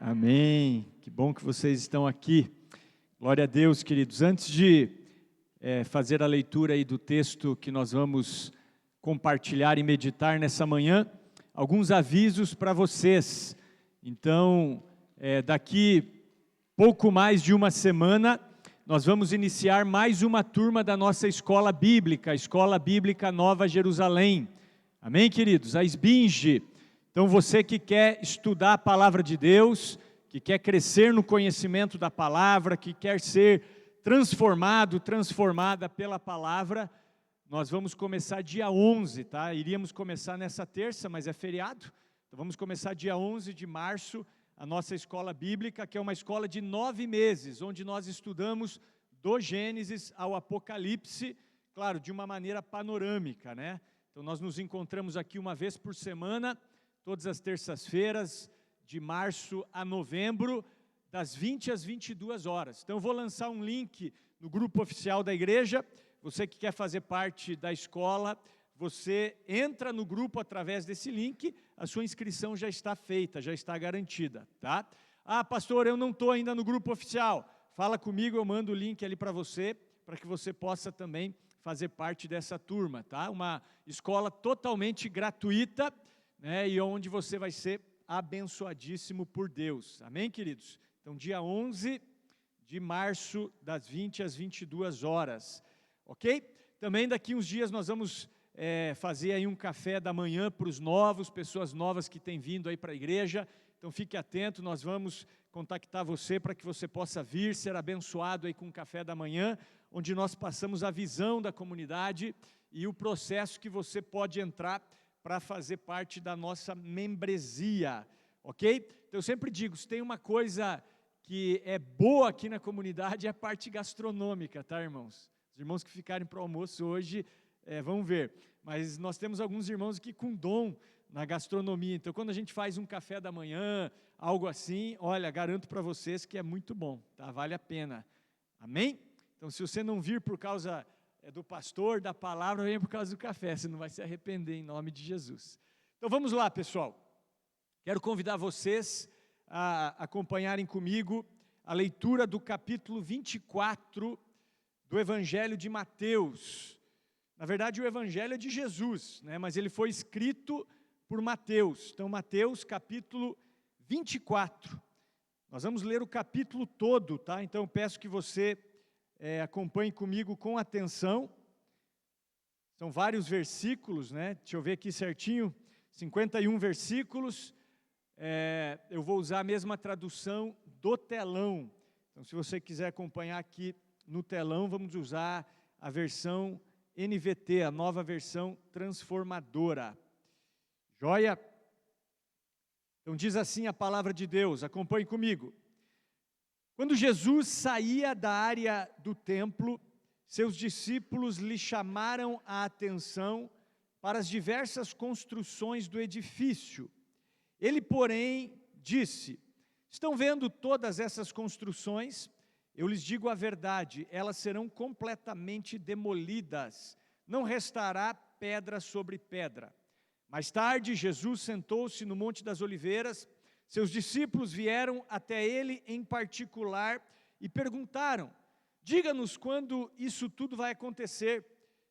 Amém. Que bom que vocês estão aqui. Glória a Deus, queridos. Antes de fazer a leitura aí do texto que nós vamos compartilhar e meditar nessa manhã, alguns avisos para vocês. Então, daqui pouco mais de uma semana, nós vamos iniciar mais uma turma da nossa escola bíblica, a Escola Bíblica Nova Jerusalém. Amém, queridos? A Esbinge. Então, você que quer estudar a Palavra de Deus, que quer crescer no conhecimento da Palavra, que quer ser transformado, transformada pela Palavra, nós vamos começar dia 11, tá? Iríamos começar nessa terça, mas é feriado. Então, vamos começar dia 11 de março, a nossa escola bíblica, que é uma escola de 9 meses, onde nós estudamos do Gênesis ao Apocalipse, claro, de uma maneira panorâmica, né? Então, nós nos encontramos aqui uma vez por semana, todas as terças-feiras, de março a novembro, das 20 às 22 horas. Então, eu vou lançar um link no grupo oficial da igreja. Você que quer fazer parte da escola, você entra no grupo através desse link, a sua inscrição já está feita, já está garantida, tá? Ah, pastor, eu não estou ainda no grupo oficial. Fala comigo, eu mando o link ali para você, para que você possa também fazer parte dessa turma, tá? Uma escola totalmente gratuita, né, e onde você vai ser abençoadíssimo por Deus. Amém, queridos? Então, dia 11 de março, das 20 às 22 horas. Ok? Também daqui uns dias nós vamos fazer aí um café da manhã para os novos, pessoas novas que têm vindo aí para a igreja. Então, fique atento, nós vamos contactar você para que você possa vir, ser abençoado aí com um café da manhã, onde nós passamos a visão da comunidade e o processo que você pode entrar para fazer parte da nossa membresia, ok? Então, eu sempre digo, se tem uma coisa que é boa aqui na comunidade, é a parte gastronômica, tá, irmãos? Os irmãos que ficarem para o almoço hoje, vão ver. Mas nós temos alguns irmãos aqui com dom na gastronomia. Então, quando a gente faz um café da manhã, algo assim, olha, garanto para vocês que é muito bom, tá? Vale a pena. Amém? Então, se você não vir por causa do pastor, da palavra, vem por causa do café, você não vai se arrepender em nome de Jesus. Então vamos lá, pessoal. Quero convidar vocês a acompanharem comigo a leitura do capítulo 24 do Evangelho de Mateus. Na verdade, o Evangelho é de Jesus, né? Mas ele foi escrito por Mateus. Então, Mateus, capítulo 24. Nós vamos ler o capítulo todo, tá? Então, eu peço que você acompanhe comigo com atenção. São vários versículos, né? Deixa eu ver aqui certinho. 51 versículos. Eu vou usar a mesma tradução do telão. Então, se você quiser acompanhar aqui no telão, vamos usar a versão NVT, a nova versão transformadora. Joia? Então, diz assim a palavra de Deus. Acompanhe comigo. Quando Jesus saía da área do templo, seus discípulos lhe chamaram a atenção para as diversas construções do edifício. Ele, porém, disse: estão vendo todas essas construções? Eu lhes digo a verdade, elas serão completamente demolidas, não restará pedra sobre pedra. Mais tarde, Jesus sentou-se no Monte das Oliveiras. Seus discípulos vieram até ele em particular e perguntaram: diga-nos quando isso tudo vai acontecer,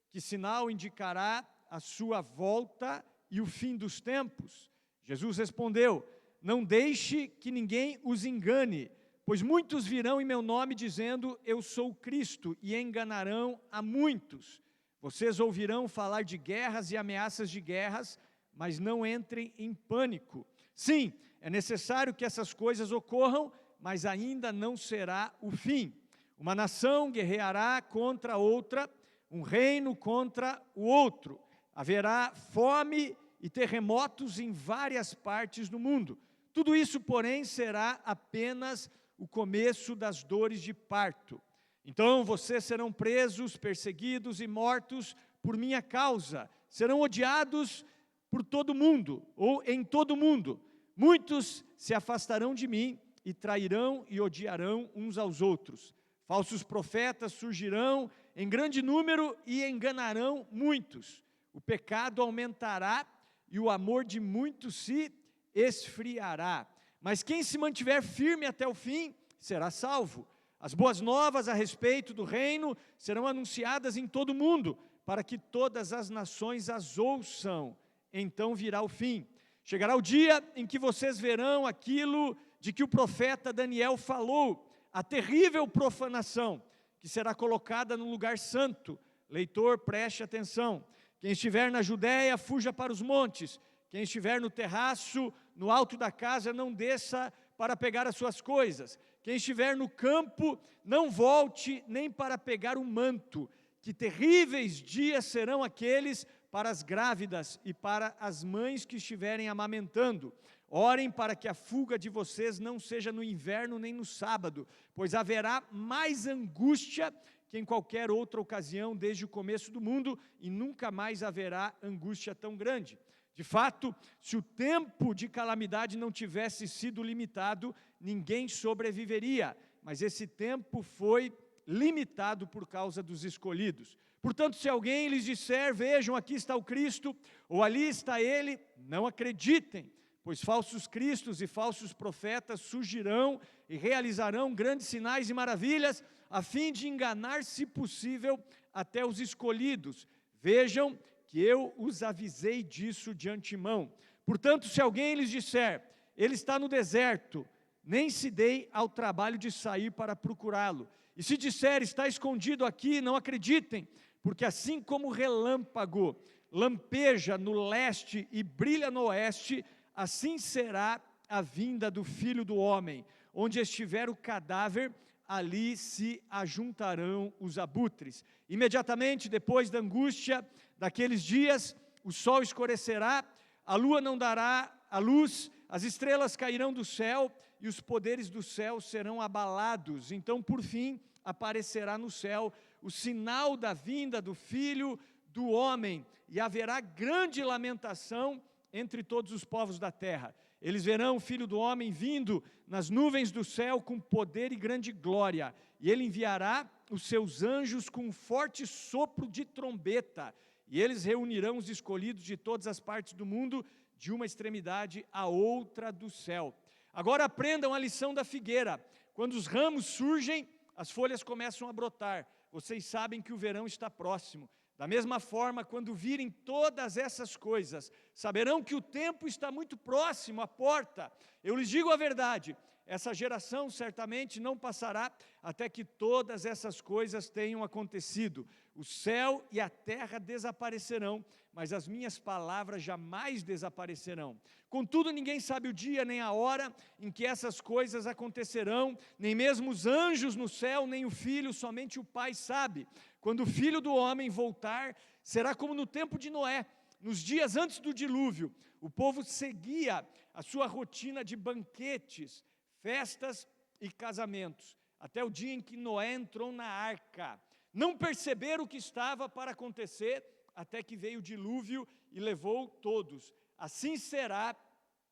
que sinal indicará a sua volta e o fim dos tempos? Jesus respondeu: não deixe que ninguém os engane, pois muitos virão em meu nome dizendo: eu sou o Cristo, e enganarão a muitos. Vocês ouvirão falar de guerras e ameaças de guerras, mas não entrem em pânico. Sim, é necessário que essas coisas ocorram, mas ainda não será o fim. Uma nação guerreará contra outra, um reino contra o outro. Haverá fome e terremotos em várias partes do mundo. Tudo isso, porém, será apenas o começo das dores de parto. Então vocês serão presos, perseguidos e mortos por minha causa. Serão odiados por todo mundo, ou em todo mundo. Muitos se afastarão de mim e trairão e odiarão uns aos outros. Falsos profetas surgirão em grande número e enganarão muitos. O pecado aumentará e o amor de muitos se esfriará. mas quem se mantiver firme até o fim será salvo. As boas novas a respeito do reino serão anunciadas em todo o mundo, para que todas as nações as ouçam. Então virá o fim. Chegará o dia em que vocês verão aquilo de que o profeta Daniel falou, a terrível profanação que será colocada no lugar santo. Leitor, preste atenção. Quem estiver na Judéia, fuja para os montes. Quem estiver no terraço, no alto da casa, não desça para pegar as suas coisas. Quem estiver no campo, não volte nem para pegar o manto. Que terríveis dias serão aqueles para as grávidas e para as mães que estiverem amamentando. Orem para que a fuga de vocês não seja no inverno nem no sábado, pois haverá mais angústia que em qualquer outra ocasião desde o começo do mundo, e nunca mais haverá angústia tão grande. De fato, se o tempo de calamidade não tivesse sido limitado, ninguém sobreviveria, mas esse tempo foi limitado por causa dos escolhidos. Portanto, se alguém lhes disser, vejam, aqui está o Cristo, ou ali está ele, não acreditem, pois falsos cristos e falsos profetas surgirão e realizarão grandes sinais e maravilhas, a fim de enganar, se possível, até os escolhidos. Vejam que eu os avisei disso de antemão. Portanto, se alguém lhes disser, ele está no deserto, nem se deem ao trabalho de sair para procurá-lo. E se disser, está escondido aqui, não acreditem, porque assim como o relâmpago lampeja no leste e brilha no oeste, assim será a vinda do Filho do Homem. Onde estiver o cadáver, ali se ajuntarão os abutres. Imediatamente depois da angústia daqueles dias, o sol escurecerá, a lua não dará a luz, as estrelas cairão do céu e os poderes do céu serão abalados. Então, por fim, aparecerá no céu o sinal da vinda do Filho do Homem, e haverá grande lamentação entre todos os povos da terra. Eles verão o Filho do Homem vindo nas nuvens do céu com poder e grande glória, e ele enviará os seus anjos com um forte sopro de trombeta, e eles reunirão os escolhidos de todas as partes do mundo, de uma extremidade à outra do céu. Agora aprendam a lição da figueira. Quando os ramos surgem, as folhas começam a brotar. Vocês sabem que o verão está próximo. Da mesma forma, quando virem todas essas coisas, saberão que o tempo está muito próximo à porta. Eu lhes digo a verdade, essa geração certamente não passará até que todas essas coisas tenham acontecido. O céu e a terra desaparecerão, mas as minhas palavras jamais desaparecerão. Contudo, ninguém sabe o dia nem a hora em que essas coisas acontecerão, nem mesmo os anjos no céu, nem o Filho, somente o Pai sabe. Quando o Filho do Homem voltar, será como no tempo de Noé, nos dias antes do dilúvio. O povo seguia a sua rotina de banquetes, festas e casamentos, até o dia em que Noé entrou na arca. Não perceberam o que estava para acontecer, até que veio o dilúvio e levou todos. Assim será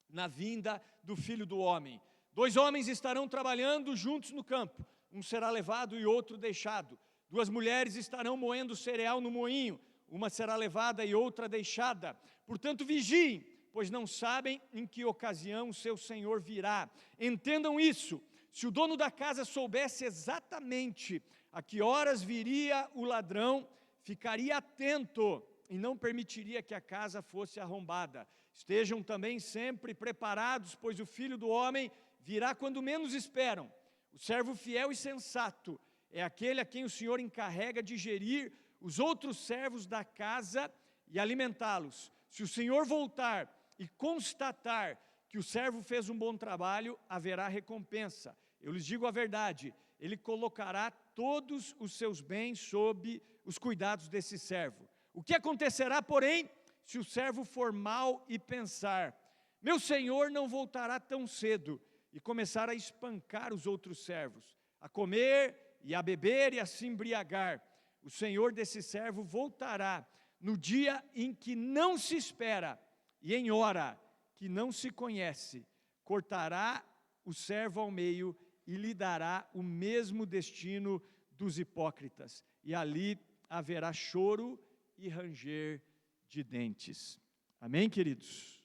na vinda do Filho do Homem. 2 homens estarão trabalhando juntos no campo, um será levado e outro deixado. 2 mulheres estarão moendo cereal no moinho, uma será levada e outra deixada. Portanto, vigiem, pois não sabem em que ocasião o seu Senhor virá. Entendam isso, se o dono da casa soubesse exatamente a que horas viria o ladrão, ficaria atento e não permitiria que a casa fosse arrombada. Estejam também sempre preparados, pois o Filho do Homem virá quando menos esperam. O servo fiel e sensato é aquele a quem o Senhor encarrega de gerir os outros servos da casa e alimentá-los. Se o Senhor voltar e constatar que o servo fez um bom trabalho, haverá recompensa. Eu lhes digo a verdade, ele colocará todos os seus bens sob os cuidados desse servo. O que acontecerá, porém, se o servo for mau e pensar, meu senhor não voltará tão cedo, e começar a espancar os outros servos, a comer e a beber e a se embriagar? O senhor desse servo voltará no dia em que não se espera e em hora que não se conhece, cortará o servo ao meio e lhe dará o mesmo destino dos hipócritas, e ali haverá choro e ranger de dentes. Amém, queridos?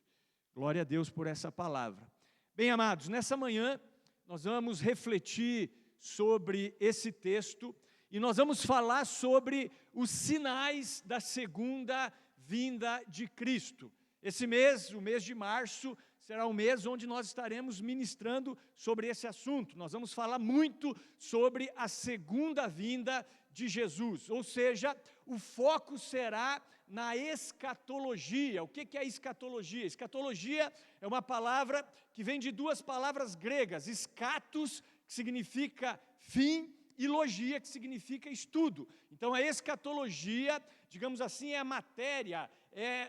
Glória a Deus por essa palavra. Bem, amados, nessa manhã nós vamos refletir sobre esse texto e nós vamos falar sobre os sinais da segunda vinda de Cristo. Esse mês, o mês de março, será um mês onde nós estaremos ministrando sobre esse assunto. Nós vamos falar muito sobre a segunda vinda de Jesus, ou seja, o foco será na escatologia. O que é escatologia? Escatologia é uma palavra que vem de duas palavras gregas, escatos, que significa fim, e logia, que significa estudo. Então, a escatologia, digamos assim, é a matéria,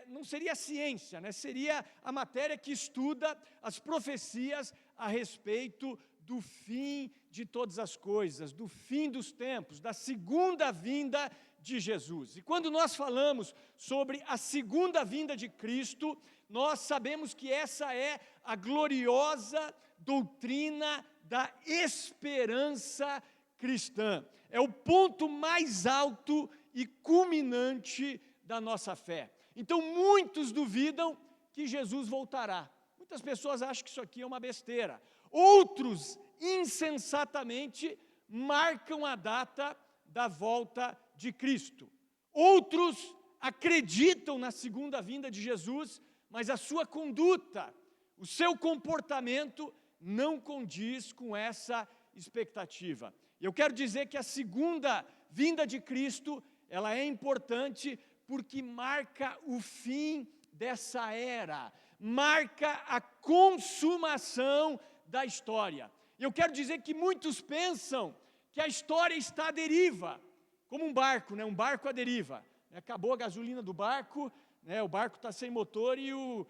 não seria a ciência, né? Seria a matéria que estuda as profecias a respeito do fim de todas as coisas, do fim dos tempos, da segunda vinda de Jesus. E quando nós falamos sobre a segunda vinda de Cristo, nós sabemos que essa é a gloriosa doutrina da esperança cristã. É o ponto mais alto e culminante da nossa fé. Então, muitos duvidam que Jesus voltará. Muitas pessoas acham que isso aqui é uma besteira. Outros, insensatamente, marcam a data da volta de Cristo. Outros acreditam na segunda vinda de Jesus, mas a sua conduta, o seu comportamento não condiz com essa expectativa. E eu quero dizer que a segunda vinda de Cristo, ela é importante porque marca o fim dessa era, marca a consumação da história. E eu quero dizer que muitos pensam que a história está à deriva, como um barco, né? Um barco à deriva. Acabou a gasolina do barco, né? O barco está sem motor e o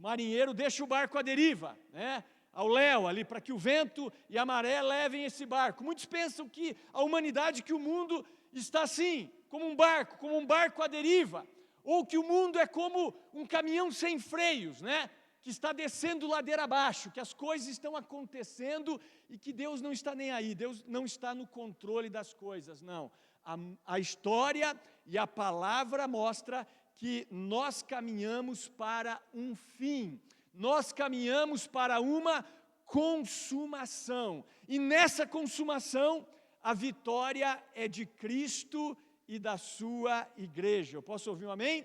marinheiro deixa o barco à deriva, né? Ao léu ali, para que o vento e a maré levem esse barco. Muitos pensam que a humanidade, que o mundo está assim, como um barco à deriva, ou que o mundo é como um caminhão sem freios, né? Que está descendo ladeira abaixo, que as coisas estão acontecendo e que Deus não está nem aí, Deus não está no controle das coisas, não. A história e a palavra mostra que nós caminhamos para um fim, nós caminhamos para uma consumação, e nessa consumação, a vitória é de Cristo e da sua igreja. Eu posso ouvir um amém?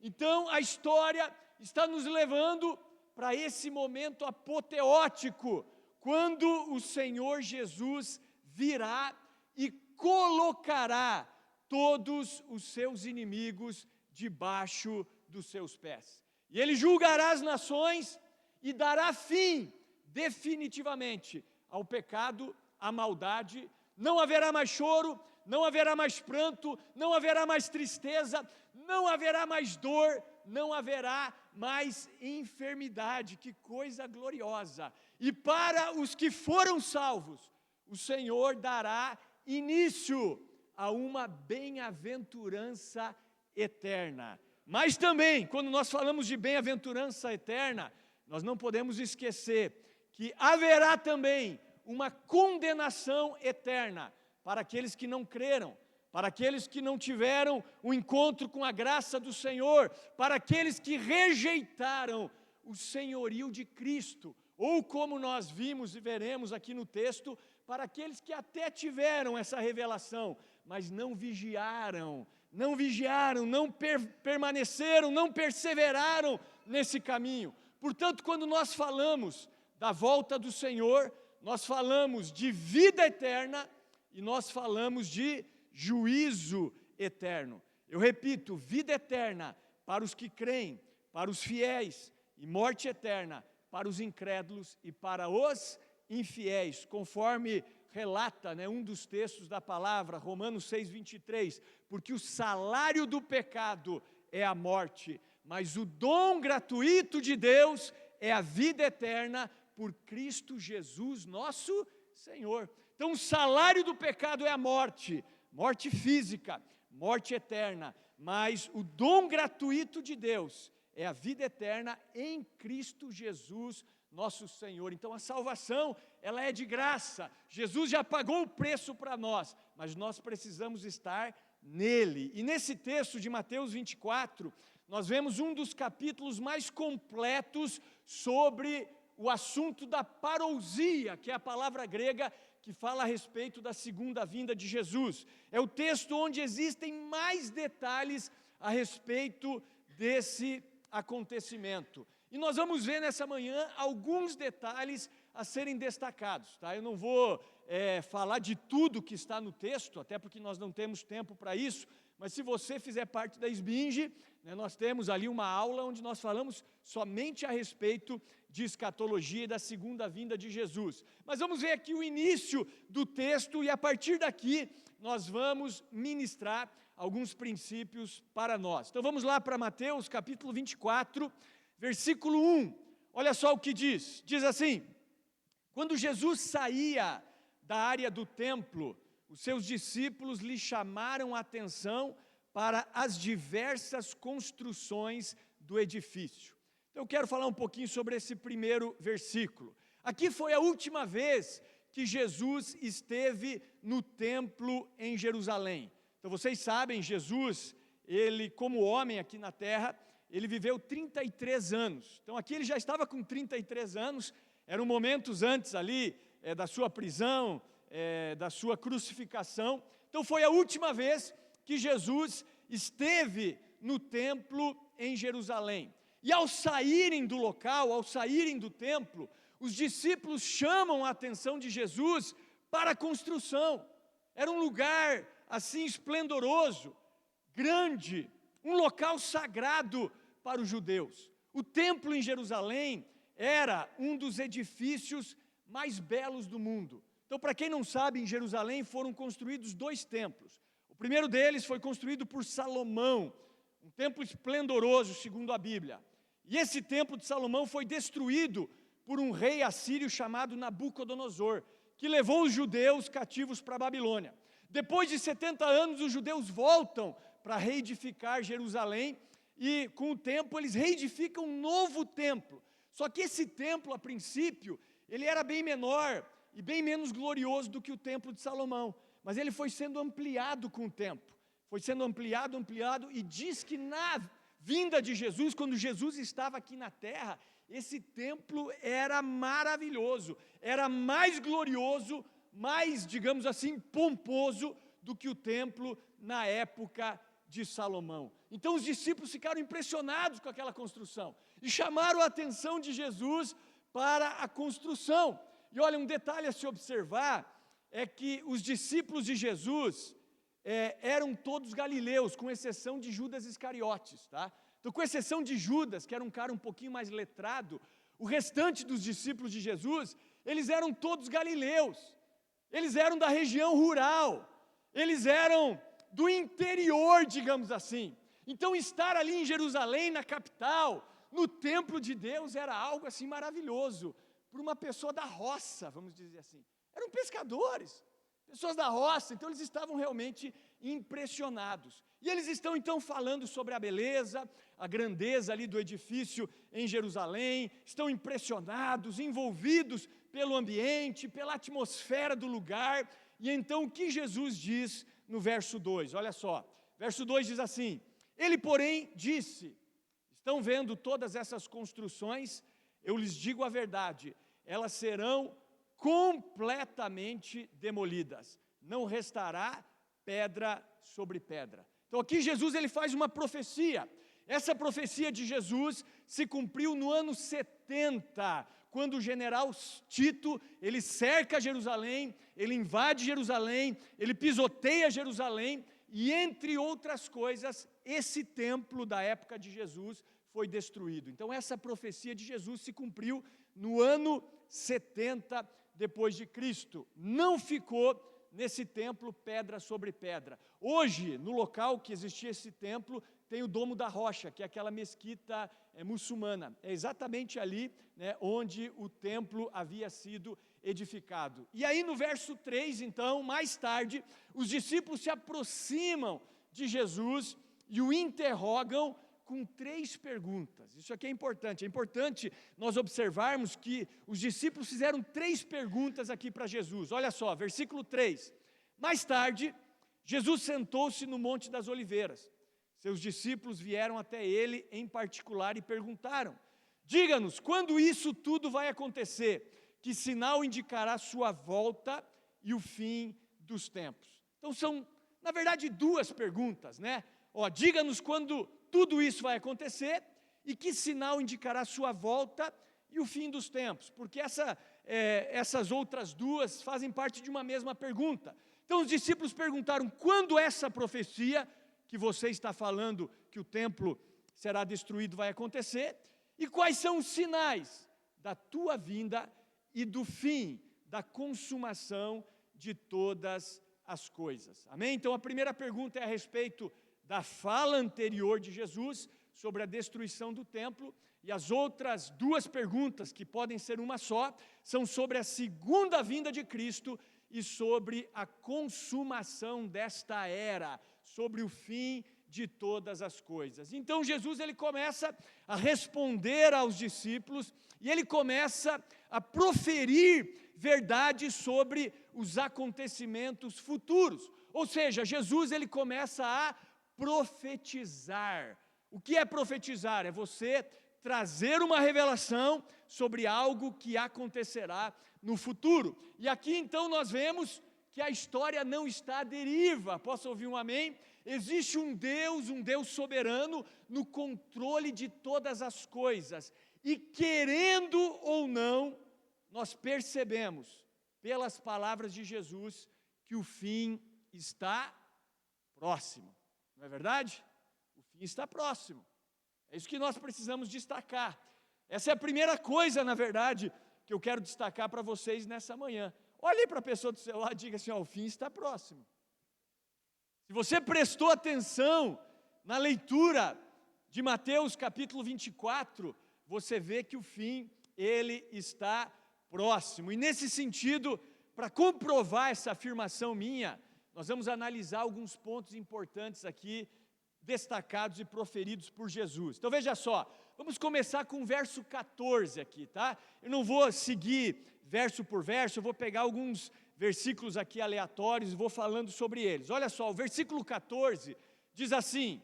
Então, a história está nos levando para esse momento apoteótico, quando o Senhor Jesus virá e colocará todos os seus inimigos debaixo dos seus pés. E Ele julgará as nações e dará fim, definitivamente, ao pecado, à maldade. Não haverá mais choro, não haverá mais pranto, não haverá mais tristeza, não haverá mais dor, não haverá mais enfermidade. Que coisa gloriosa! E para os que foram salvos, o Senhor dará início a uma bem-aventurança eterna. Mas também, quando nós falamos de bem-aventurança eterna, nós não podemos esquecer que haverá também uma condenação eterna para aqueles que não creram, para aqueles que não tiveram o encontro com a graça do Senhor, para aqueles que rejeitaram o senhorio de Cristo, ou como nós vimos e veremos aqui no texto, para aqueles que até tiveram essa revelação, mas não vigiaram, não permaneceram, não perseveraram nesse caminho. Portanto, quando nós falamos da volta do Senhor, nós falamos de vida eterna e nós falamos de juízo eterno. Eu repito, vida eterna para os que creem, para os fiéis, e morte eterna para os incrédulos e para os infiéis, conforme relata, um dos textos da palavra, Romanos 6:23, porque o salário do pecado é a morte, mas o dom gratuito de Deus é a vida eterna por Cristo Jesus, nosso Senhor. Então, o salário do pecado é a morte, morte física, morte eterna, mas o dom gratuito de Deus é a vida eterna em Cristo Jesus, nosso Senhor. Então, a salvação, ela é de graça. Jesus já pagou o preço para nós, mas nós precisamos estar nele. E nesse texto de Mateus 24, nós vemos um dos capítulos mais completos sobre o assunto da parousia, que é a palavra grega que fala a respeito da segunda vinda de Jesus. É o texto onde existem mais detalhes a respeito desse acontecimento. E nós vamos ver nessa manhã alguns detalhes a serem destacados. Tá? Eu não vou falar de tudo que está no texto, até porque nós não temos tempo para isso, mas se você fizer parte da Esbinge, nós temos ali uma aula onde nós falamos somente a respeito de escatologia e da segunda vinda de Jesus. Mas vamos ver aqui o início do texto e a partir daqui nós vamos ministrar alguns princípios para nós. Então vamos lá para Mateus capítulo 24, versículo 1. Olha só o que diz. Diz assim: quando Jesus saía da área do templo, os seus discípulos lhe chamaram a atenção para as diversas construções do edifício. Então eu quero falar um pouquinho sobre esse primeiro versículo. Aqui foi a última vez que Jesus esteve no templo em Jerusalém. Então vocês sabem, Jesus, ele como homem aqui na terra, ele viveu 33 anos. Então aqui ele já estava com 33 anos, eram momentos antes ali da sua prisão, da sua crucificação. Então foi a última vez que Jesus esteve no templo em Jerusalém. E ao saírem do local, ao saírem do templo, os discípulos chamam a atenção de Jesus para a construção. Era um lugar assim esplendoroso, grande, um local sagrado para os judeus. O templo em Jerusalém era um dos edifícios mais belos do mundo. Então, para quem não sabe, em Jerusalém foram construídos 2 templos. O primeiro deles foi construído por Salomão, um templo esplendoroso, segundo a Bíblia. E esse templo de Salomão foi destruído por um rei assírio chamado Nabucodonosor, que levou os judeus cativos para a Babilônia. Depois de 70 anos, os judeus voltam para reedificar Jerusalém e, com o tempo, eles reedificam um novo templo. Só que esse templo, a princípio, ele era bem menor e bem menos glorioso do que o templo de Salomão. Mas ele foi sendo ampliado com o tempo. Foi sendo ampliado, e diz que na vinda de Jesus, quando Jesus estava aqui na terra, esse templo era maravilhoso, era mais glorioso, mais, digamos assim, pomposo do que o templo na época de Salomão. Então os discípulos ficaram impressionados com aquela construção e chamaram a atenção de Jesus para a construção. E olha, um detalhe a se observar é que os discípulos de Jesus eram todos galileus, com exceção de Judas Iscariotes, tá? Então, com exceção de Judas, que era um cara um pouquinho mais letrado, o restante dos discípulos de Jesus, eles eram todos galileus, eles eram da região rural, eles eram do interior, digamos assim. Então, estar ali em Jerusalém, na capital, no templo de Deus, era algo assim maravilhoso, para uma pessoa da roça, vamos dizer assim. Eram pescadores, pessoas da roça, então eles estavam realmente impressionados. E eles estão então falando sobre a beleza, a grandeza ali do edifício em Jerusalém, estão impressionados, envolvidos pelo ambiente, pela atmosfera do lugar. E então o que Jesus diz no verso 2? Olha só, verso 2 diz assim: ele, porém, disse: estão vendo todas essas construções? Eu lhes digo a verdade, elas serão completamente demolidas, não restará pedra sobre pedra. Então aqui Jesus ele faz uma profecia. Essa profecia de Jesus se cumpriu no ano 70, quando o general Tito, ele cerca Jerusalém, ele invade Jerusalém, ele pisoteia Jerusalém, e entre outras coisas, esse templo da época de Jesus foi destruído. Então essa profecia de Jesus se cumpriu no ano 70 depois de Cristo. Não ficou nesse templo pedra sobre pedra. Hoje, no local que existia esse templo, tem o Domo da Rocha, que é aquela mesquita muçulmana. É exatamente ali, onde o templo havia sido edificado. E aí no verso 3, então, mais tarde, os discípulos se aproximam de Jesus e o interrogam com 3 perguntas. Isso aqui é importante nós observarmos que os discípulos fizeram 3 perguntas aqui para Jesus. Olha só, versículo 3. Mais tarde, Jesus sentou-se no Monte das Oliveiras. seus discípulos vieram até ele em particular e perguntaram: diga-nos, quando isso tudo vai acontecer? Que sinal indicará sua volta e o fim dos tempos? Então são, na verdade, duas perguntas, né? Diga-nos quando tudo isso vai acontecer e que sinal indicará sua volta e o fim dos tempos, porque essas outras duas fazem parte de uma mesma pergunta. Então os discípulos perguntaram: quando essa profecia que você está falando, que o templo será destruído, vai acontecer? E quais são os sinais da tua vinda e do fim, da consumação de todas as coisas? Amém? Então a primeira pergunta é a respeito da fala anterior de Jesus sobre a destruição do templo, e as outras duas perguntas, que podem ser uma só, são sobre a segunda vinda de Cristo e sobre a consumação desta era, sobre o fim de todas as coisas. Então Jesus ele começa a responder aos discípulos e ele começa a proferir verdades sobre os acontecimentos futuros. Ou seja, Jesus ele começa a profetizar. O que é profetizar? É você trazer uma revelação sobre algo que acontecerá no futuro. E aqui então nós vemos que a história não está à deriva. Posso ouvir um amém? Existe um Deus soberano no controle de todas as coisas. E querendo ou não, nós percebemos pelas palavras de Jesus que o fim está próximo. Não é verdade? O fim está próximo. É isso que nós precisamos destacar. Essa é a primeira coisa, na verdade, que eu quero destacar para vocês nessa manhã. Olhe para a pessoa do seu lado e diga assim: o fim está próximo. Se você prestou atenção na leitura de Mateus capítulo 24, você vê que o fim, ele está próximo. E nesse sentido, para comprovar essa afirmação minha, nós vamos analisar alguns pontos importantes aqui, destacados e proferidos por Jesus. Então veja só, vamos começar com o verso 14 aqui, tá? Eu não vou seguir verso por verso, eu vou pegar alguns versículos aqui aleatórios e vou falando sobre eles. Olha só, o versículo 14 diz assim: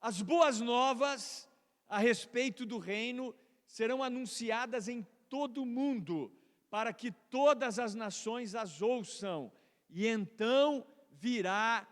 as boas novas a respeito do reino serão anunciadas em todo o mundo, para que todas as nações as ouçam, e então virá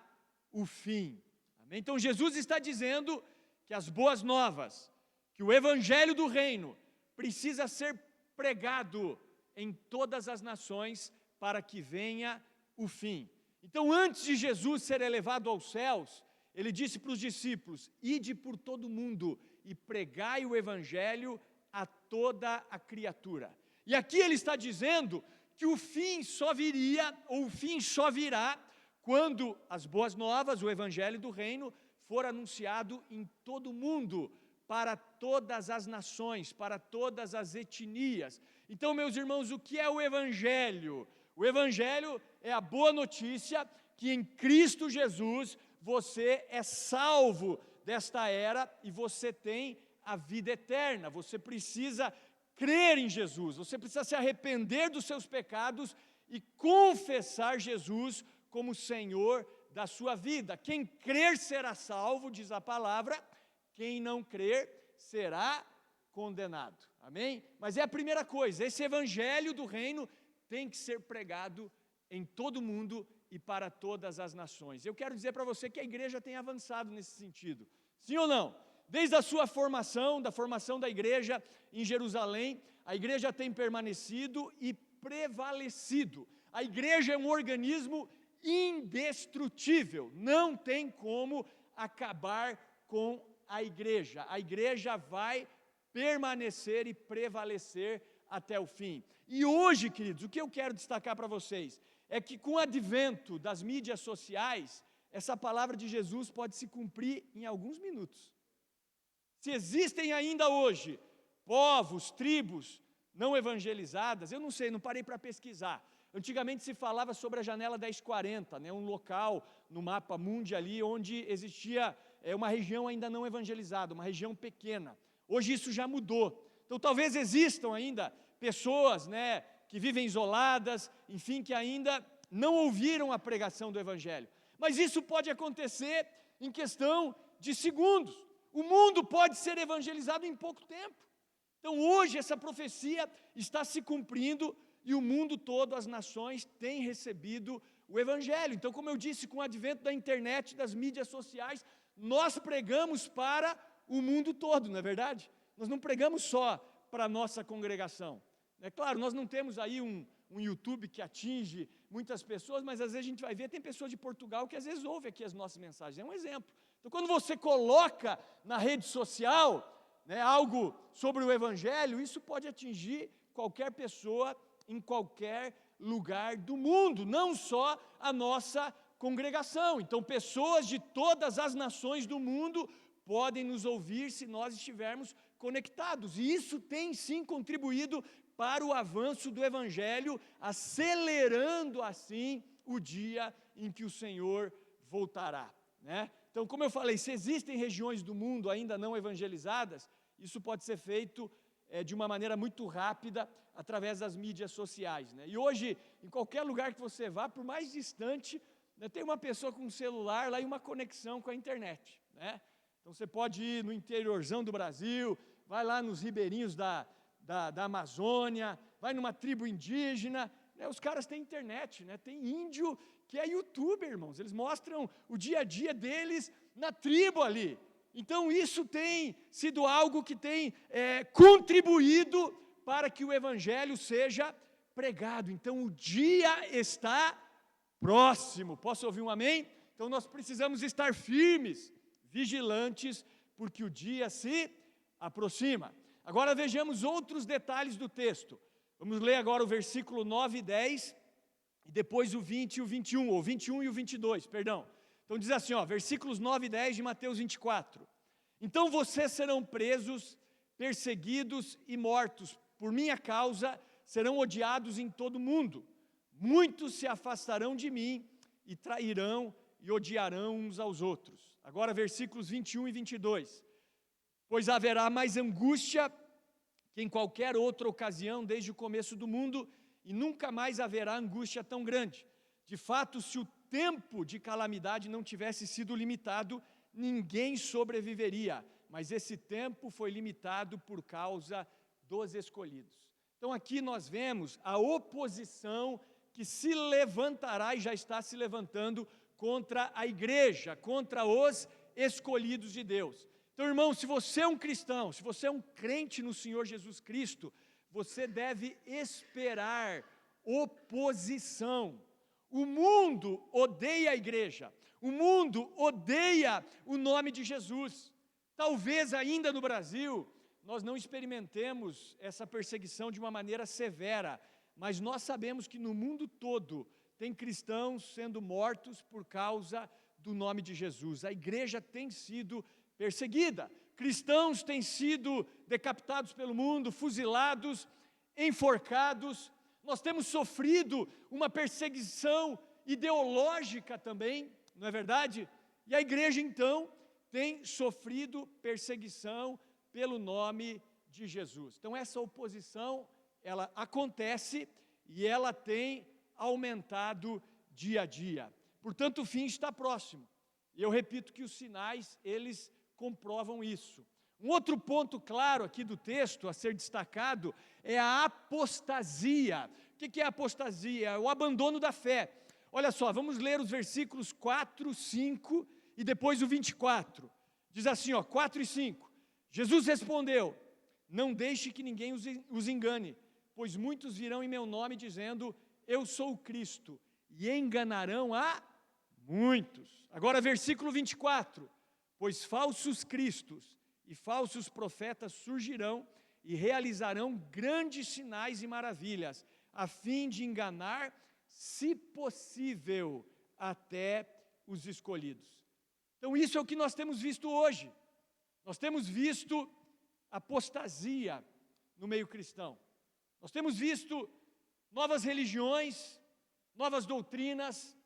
o fim. Amém? Então Jesus está dizendo que as boas novas, que o evangelho do reino precisa ser pregado em todas as nações para que venha o fim. Então, antes de Jesus ser elevado aos céus, ele disse para os discípulos: ide por todo o mundo e pregai o evangelho a toda a criatura. E aqui ele está dizendo que o fim só viria, ou o fim só virá, quando as boas novas, o evangelho do reino, for anunciado em todo o mundo, para todas as nações, para todas as etnias. Então, meus irmãos, o que é o evangelho? O evangelho é a boa notícia que em Cristo Jesus você é salvo desta era e você tem a vida eterna. Você precisa crer em Jesus, você precisa se arrepender dos seus pecados e confessar Jesus como Senhor da sua vida. Quem crer será salvo, diz a palavra, quem não crer será condenado. Amém? Mas é a primeira coisa, esse evangelho do reino tem que ser pregado em todo o mundo e para todas as nações. Eu quero dizer para você que a igreja tem avançado nesse sentido. Sim ou não? Desde a sua formação, da formação da igreja em Jerusalém, a igreja tem permanecido e prevalecido. A igreja é um organismo indestrutível, não tem como acabar com a igreja. A igreja vai permanecer e prevalecer até o fim. E hoje, queridos, o que eu quero destacar para vocês é que com o advento das mídias sociais, essa palavra de Jesus pode se cumprir em alguns minutos. Se existem ainda hoje povos, tribos não evangelizadas, eu não sei, não parei para pesquisar. Antigamente se falava sobre a janela 1040, né, um local no mapa mundi ali onde existia uma região ainda não evangelizada, uma região pequena. Hoje isso já mudou. Então talvez existam ainda pessoas, né, que vivem isoladas, enfim, que ainda não ouviram a pregação do evangelho. Mas isso pode acontecer em questão de segundos. O mundo pode ser evangelizado em pouco tempo. Então hoje essa profecia está se cumprindo e o mundo todo, as nações, têm recebido o Evangelho. Então, como eu disse, com o advento da internet, das mídias sociais, nós pregamos para o mundo todo, não é verdade? Nós não pregamos só para a nossa congregação. É claro, nós não temos aí um YouTube que atinge muitas pessoas, mas às vezes a gente vai ver, tem pessoas de Portugal que às vezes ouvem aqui as nossas mensagens. É um exemplo. Então, quando você coloca na rede social, algo sobre o Evangelho, isso pode atingir qualquer pessoa em qualquer lugar do mundo, não só a nossa congregação. Então, pessoas de todas as nações do mundo podem nos ouvir se nós estivermos conectados. E isso tem sim contribuído para o avanço do Evangelho, acelerando assim o dia em que o Senhor voltará, Então, como eu falei, se existem regiões do mundo ainda não evangelizadas, isso pode ser feito de uma maneira muito rápida, através das mídias sociais. E hoje, em qualquer lugar que você vá, por mais distante, tem uma pessoa com um celular lá e uma conexão com a internet. Então você pode ir no interiorzão do Brasil, vai lá nos ribeirinhos da Amazônia, vai numa tribo indígena, os caras têm internet, tem índio que é youtuber, irmãos, eles mostram o dia a dia deles na tribo ali. Então isso tem sido algo que tem contribuído para que o Evangelho seja pregado. Então o dia está próximo. Posso ouvir um amém? Então nós precisamos estar firmes, vigilantes, porque o dia se aproxima. Agora vejamos outros detalhes do texto. Vamos ler agora o versículo 9 e 10, e depois o 20 e o 21, ou 21 e o 22, perdão. Então diz assim, versículos 9 e 10 de Mateus 24. Então vocês serão presos, perseguidos e mortos. Por minha causa serão odiados em todo o mundo. Muitos se afastarão de mim e trairão e odiarão uns aos outros. Agora versículos 21 e 22. Pois haverá mais angústia que em qualquer outra ocasião desde o começo do mundo, e nunca mais haverá angústia tão grande. De fato, se o tempo de calamidade não tivesse sido limitado, ninguém sobreviveria, mas esse tempo foi limitado por causa dos escolhidos. Então aqui nós vemos a oposição que se levantará e já está se levantando contra a igreja, contra os escolhidos de Deus. Então, irmão, se você é um cristão, se você é um crente no Senhor Jesus Cristo, você deve esperar oposição. O mundo odeia a igreja, o mundo odeia o nome de Jesus. Talvez ainda no Brasil nós não experimentemos essa perseguição de uma maneira severa, mas nós sabemos que no mundo todo tem cristãos sendo mortos por causa do nome de Jesus. A igreja tem sido perseguida, cristãos têm sido decapitados pelo mundo, fuzilados, enforcados. Nós temos sofrido uma perseguição ideológica também, não é verdade? E a igreja então tem sofrido perseguição pelo nome de Jesus. Então essa oposição, ela acontece e ela tem aumentado dia a dia. Portanto, o fim está próximo. E eu repito que os sinais, eles comprovam isso. Um outro ponto claro aqui do texto a ser destacado é a apostasia. O que é a apostasia? É o abandono da fé. Olha só, vamos ler os versículos 4, 5 e depois o 24. Diz assim, 4 e 5. Jesus respondeu: não deixe que ninguém os engane, pois muitos virão em meu nome dizendo, eu sou o Cristo, e enganarão a muitos. Agora versículo 24. Pois falsos cristos e falsos profetas surgirão e realizarão grandes sinais e maravilhas, a fim de enganar, se possível, até os escolhidos. Então isso é o que nós temos visto hoje. Nós temos visto apostasia no meio cristão. Nós temos visto novas religiões, novas doutrinas,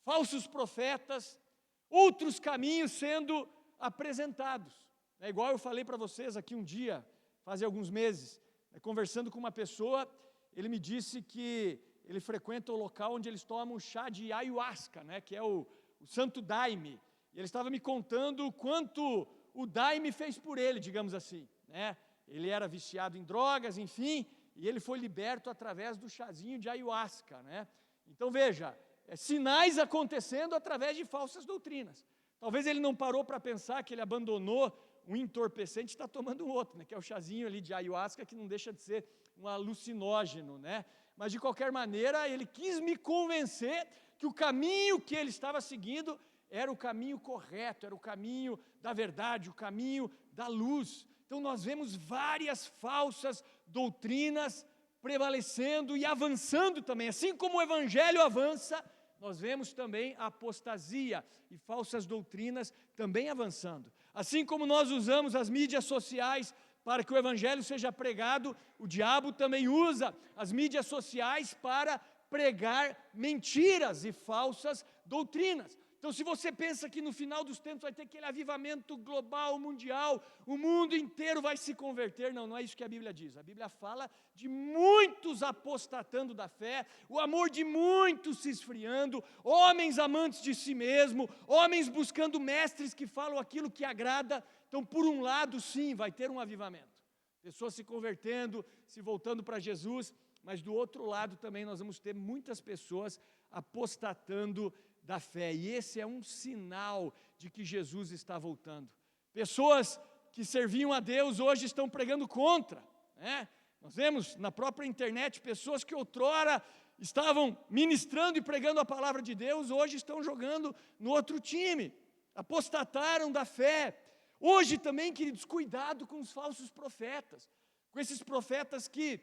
falsos profetas, outros caminhos sendo apresentados. É igual eu falei para vocês aqui um dia, faz alguns meses, conversando com uma pessoa, ele me disse que ele frequenta o local onde eles tomam chá de ayahuasca, que é o santo daime. e ele estava me contando quanto o Daime fez por ele, digamos assim, né? Ele era viciado em drogas, enfim, e ele foi liberto através do chazinho de ayahuasca, né? Então veja, sinais acontecendo através de falsas doutrinas. Talvez ele não parou para pensar que ele abandonou um entorpecente e está tomando um outro, né? Que é o chazinho ali de ayahuasca, que não deixa de ser um alucinógeno, né? Mas de qualquer maneira, ele quis me convencer que o caminho que ele estava seguindo era o caminho correto, era o caminho da verdade, o caminho da luz. Então nós vemos várias falsas doutrinas prevalecendo e avançando também. Assim como o evangelho avança, nós vemos também a apostasia e falsas doutrinas também avançando. Assim como nós usamos as mídias sociais para que o evangelho seja pregado, o diabo também usa as mídias sociais para pregar mentiras e falsas doutrinas. Então, se você pensa que no final dos tempos vai ter aquele avivamento global, mundial, o mundo inteiro vai se converter, não é isso que a Bíblia diz. A Bíblia fala de muitos apostatando da fé, o amor de muitos se esfriando, homens amantes de si mesmo, homens buscando mestres que falam aquilo que agrada. Então, por um lado, sim, vai ter um avivamento, pessoas se convertendo, se voltando para Jesus, mas do outro lado também nós vamos ter muitas pessoas apostatando da fé, e esse é um sinal de que Jesus está voltando. Pessoas que serviam a Deus hoje estão pregando contra, né? Nós vemos na própria internet pessoas que outrora estavam ministrando e pregando a palavra de Deus, hoje estão jogando no outro time, apostataram da fé. Hoje também, queridos, cuidado com os falsos profetas, com esses profetas que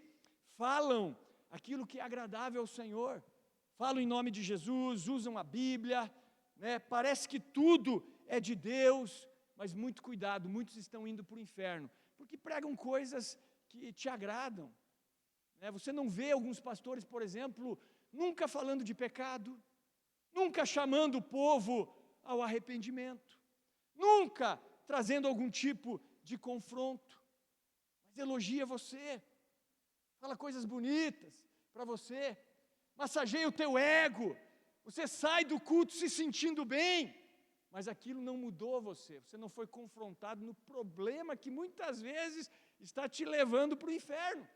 falam aquilo que é agradável ao Senhor, falam em nome de Jesus, usam a Bíblia, né? Parece que tudo é de Deus, mas muito cuidado, muitos estão indo para o inferno, porque pregam coisas que te agradam, né? Você não vê alguns pastores, por exemplo, nunca falando de pecado, nunca chamando o povo ao arrependimento, nunca trazendo algum tipo de confronto, mas elogia você, fala coisas bonitas para você, massageia o teu ego, você sai do culto se sentindo bem, mas aquilo não mudou você não foi confrontado no problema que muitas vezes está te levando para o inferno.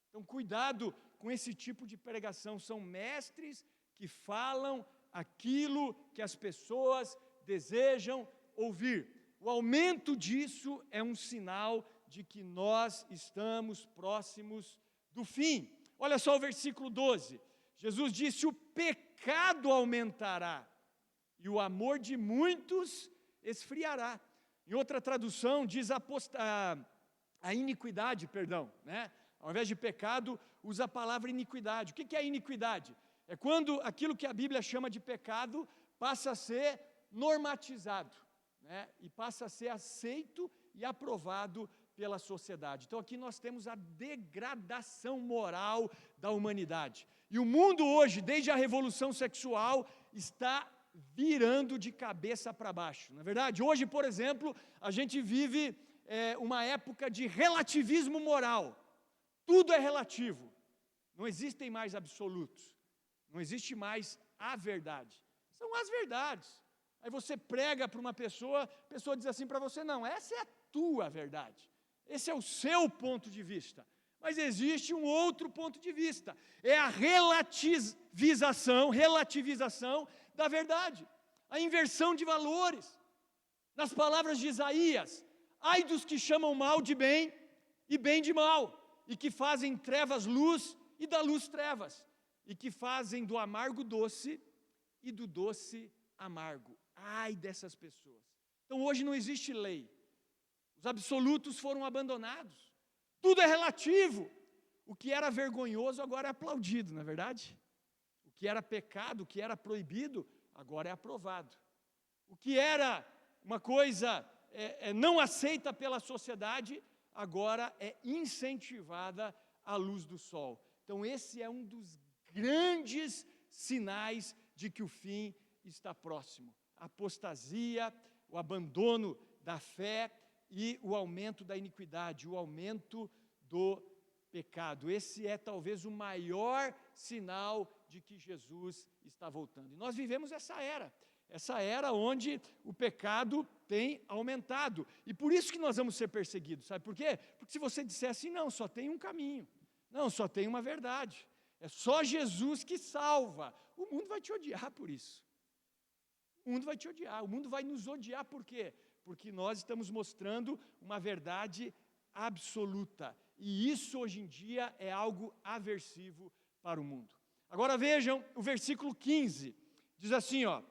Então cuidado com esse tipo de pregação, são mestres que falam aquilo que as pessoas desejam ouvir. O aumento disso é um sinal de que nós estamos próximos do fim. Olha só o versículo 12. Jesus disse: o pecado aumentará e o amor de muitos esfriará. Em outra tradução diz a iniquidade, né? Ao invés de pecado, usa a palavra iniquidade. O que é iniquidade? É quando aquilo que a Bíblia chama de pecado passa a ser normatizado, né? E passa a ser aceito e aprovado pela sociedade. Então aqui nós temos a degradação moral da humanidade. E o mundo hoje, desde a revolução sexual, está virando de cabeça para baixo. Na verdade, hoje, por exemplo, a gente vive uma época de relativismo moral. Tudo é relativo. Não existem mais absolutos. Não existe mais a verdade. São as verdades. Aí você prega para uma pessoa, a pessoa diz assim para você: não, essa é a tua verdade. Esse é o seu ponto de vista. Mas existe um outro ponto de vista. É a relativização da verdade. A inversão de valores. Nas palavras de Isaías: ai dos que chamam mal de bem e bem de mal, e que fazem trevas luz e da luz trevas, e que fazem do amargo doce e do doce amargo. Ai dessas pessoas. Então hoje não existe lei. Os absolutos foram abandonados. Tudo é relativo. O que era vergonhoso agora é aplaudido, não é verdade? O que era pecado, o que era proibido, agora é aprovado. O que era uma coisa não aceita pela sociedade, agora é incentivada à luz do sol. Então esse é um dos grandes sinais de que o fim está próximo. A apostasia, o abandono da fé e o aumento da iniquidade, o aumento do pecado. Esse é talvez o maior sinal de que Jesus está voltando. E nós vivemos essa era. essa era onde o pecado tem aumentado. E por isso que nós vamos ser perseguidos, sabe por quê? Porque se você disser assim, não, só tem um caminho, não, só tem uma verdade, é só Jesus que salva, o mundo vai te odiar por isso. O mundo vai te odiar, o mundo vai nos odiar por quê? Porque nós estamos mostrando uma verdade absoluta. E isso hoje em dia é algo aversivo para o mundo. Agora vejam o versículo 15, diz assim, ó: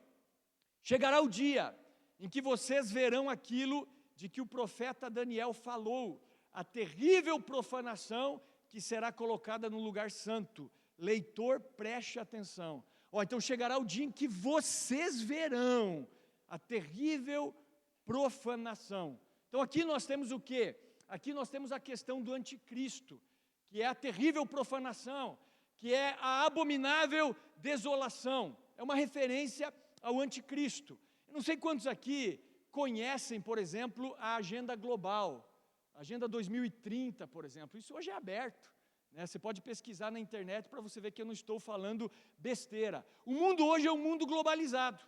chegará o dia em que vocês verão aquilo de que o profeta Daniel falou, a terrível profanação que será colocada no lugar santo. Leitor, preste atenção. Então chegará o dia em que vocês verão a terrível profanação. Então aqui nós temos o quê? Aqui nós temos a questão do anticristo, que é a terrível profanação, que é a abominável desolação. É uma referência ao anticristo. Eu não sei quantos aqui conhecem, por exemplo, a agenda global, a agenda 2030, por exemplo. Isso hoje é aberto, né? Você pode pesquisar na internet para você ver que eu não estou falando besteira. O mundo hoje é um mundo globalizado.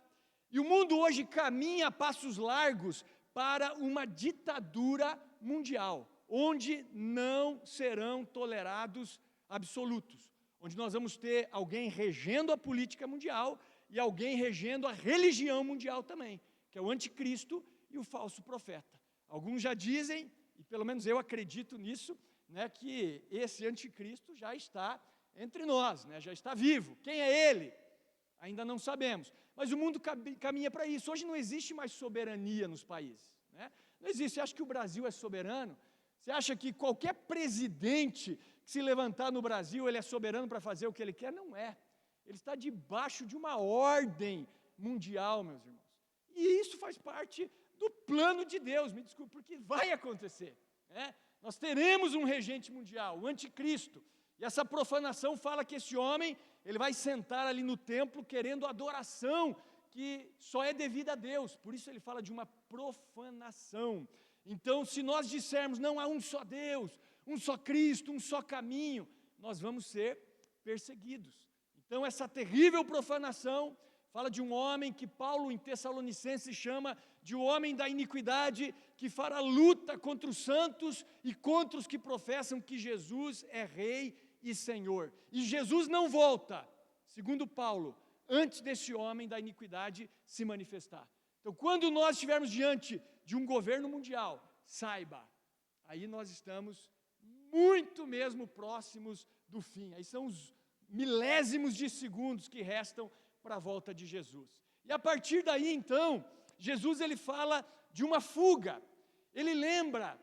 E o mundo hoje caminha a passos largos para uma ditadura mundial, onde não serão tolerados absolutos, onde nós vamos ter alguém regendo a política mundial e alguém regendo a religião mundial também, que é o anticristo e o falso profeta. Alguns já dizem, e pelo menos eu acredito nisso, né, que esse anticristo já está entre nós, né, já está vivo. Quem é ele? Ainda não sabemos. Mas o mundo caminha para isso. Hoje não existe mais soberania nos países, né? Não existe. Você acha que o Brasil é soberano? Você acha que qualquer presidente que se levantar no Brasil, ele é soberano para fazer o que ele quer? Não é. Ele está debaixo de uma ordem mundial, meus irmãos. E isso faz parte do plano de Deus, me desculpe, porque vai acontecer, né? Nós teremos um regente mundial, o anticristo. E essa profanação fala que esse homem, ele vai sentar ali no templo querendo adoração que só é devida a Deus. Por isso ele fala de uma profanação. Então, se nós dissermos, não há um só Deus, um só Cristo, um só caminho, nós vamos ser perseguidos. Então, essa terrível profanação fala de um homem que Paulo em Tessalonicenses chama de o homem da iniquidade, que fará luta contra os santos e contra os que professam que Jesus é Rei e Senhor. E Jesus não volta, segundo Paulo, antes desse homem da iniquidade se manifestar. Então, quando nós estivermos diante de um governo mundial, saiba, aí nós estamos muito mesmo próximos do fim. Aí são os milésimos de segundos que restam para a volta de Jesus. E a partir daí, então, Jesus ele fala de uma fuga. Ele lembra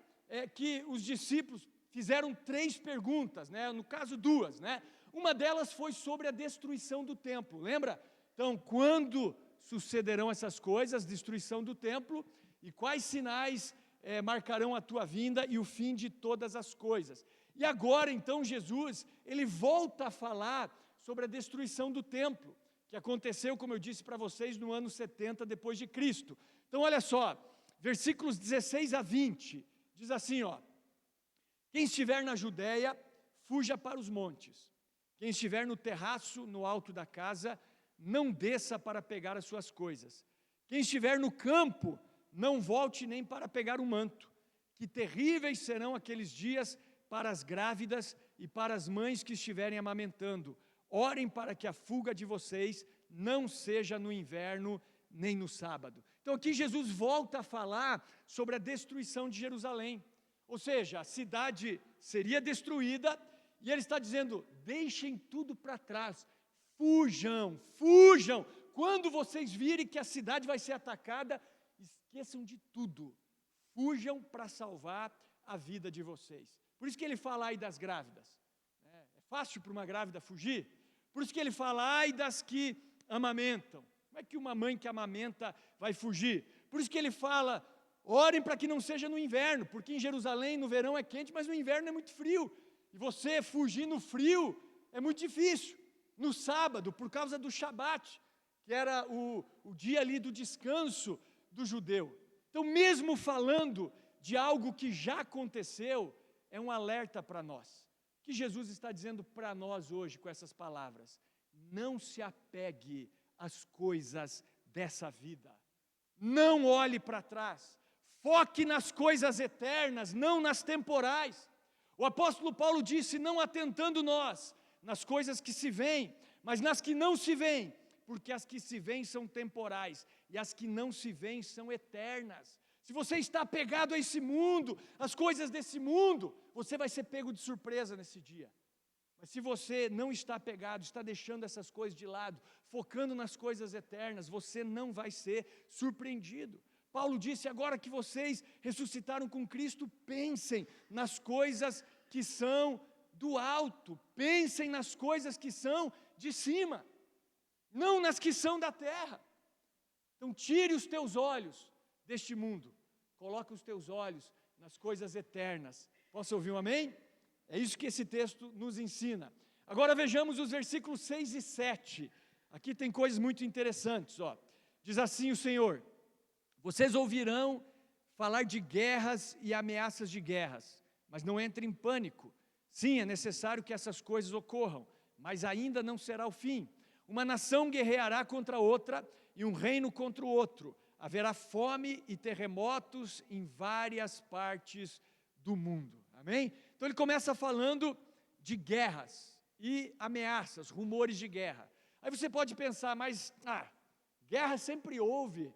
que os discípulos fizeram 3 perguntas, né? No caso 2, né? Uma delas foi sobre a destruição do templo, lembra? Então, quando sucederão essas coisas, destruição do templo, e quais sinais marcarão a tua vinda e o fim de todas as coisas? E agora, então, Jesus, ele volta a falar sobre a destruição do templo, que aconteceu, como eu disse para vocês, no ano 70 depois de Cristo. Então, olha só, versículos 16 a 20, diz assim, ó: quem estiver na Judéia, fuja para os montes. Quem estiver no terraço, no alto da casa, não desça para pegar as suas coisas. Quem estiver no campo, não volte nem para pegar o manto. Que terríveis serão aqueles dias para as grávidas e para as mães que estiverem amamentando. Orem para que a fuga de vocês não seja no inverno nem no sábado. Então aqui Jesus volta a falar sobre a destruição de Jerusalém. Ou seja, a cidade seria destruída e ele está dizendo, deixem tudo para trás, fujam, fujam. Quando vocês virem que a cidade vai ser atacada, esqueçam de tudo, fujam para salvar a vida de vocês. Por isso que ele fala aí das grávidas. É fácil para uma grávida fugir? Por isso que ele fala, ai das que amamentam. Como é que uma mãe que amamenta vai fugir? Por isso que ele fala, orem para que não seja no inverno, porque em Jerusalém no verão é quente, mas no inverno é muito frio. E você fugir no frio é muito difícil. No sábado, por causa do Shabat, que era o dia ali do descanso do judeu. Então, mesmo falando de algo que já aconteceu, é um alerta para nós. O que Jesus está dizendo para nós hoje com essas palavras? Não se apegue às coisas dessa vida. Não olhe para trás. Foque nas coisas eternas, não nas temporais. O apóstolo Paulo disse, não atentando nós nas coisas que se veem, mas nas que não se veem, porque as que se veem são temporais e as que não se veem são eternas. Se você está apegado a esse mundo, às coisas desse mundo, você vai ser pego de surpresa nesse dia. Mas se você não está apegado, está deixando essas coisas de lado, focando nas coisas eternas, você não vai ser surpreendido. Paulo disse, agora que vocês ressuscitaram com Cristo, pensem nas coisas que são do alto, pensem nas coisas que são de cima, não nas que são da terra. Então tire os teus olhos deste mundo, coloque os teus olhos nas coisas eternas. Posso ouvir um amém? É isso que esse texto nos ensina. Agora vejamos os versículos 6 e 7. Aqui tem coisas muito interessantes. Diz assim o Senhor, vocês ouvirão falar de guerras e ameaças de guerras, mas não entrem em pânico. Sim, é necessário que essas coisas ocorram, mas ainda não será o fim. Uma nação guerreará contra outra e um reino contra o outro. Haverá fome e terremotos em várias partes do mundo. Amém? Então ele começa falando de guerras e ameaças, rumores de guerra. Aí você pode pensar, mas guerra sempre houve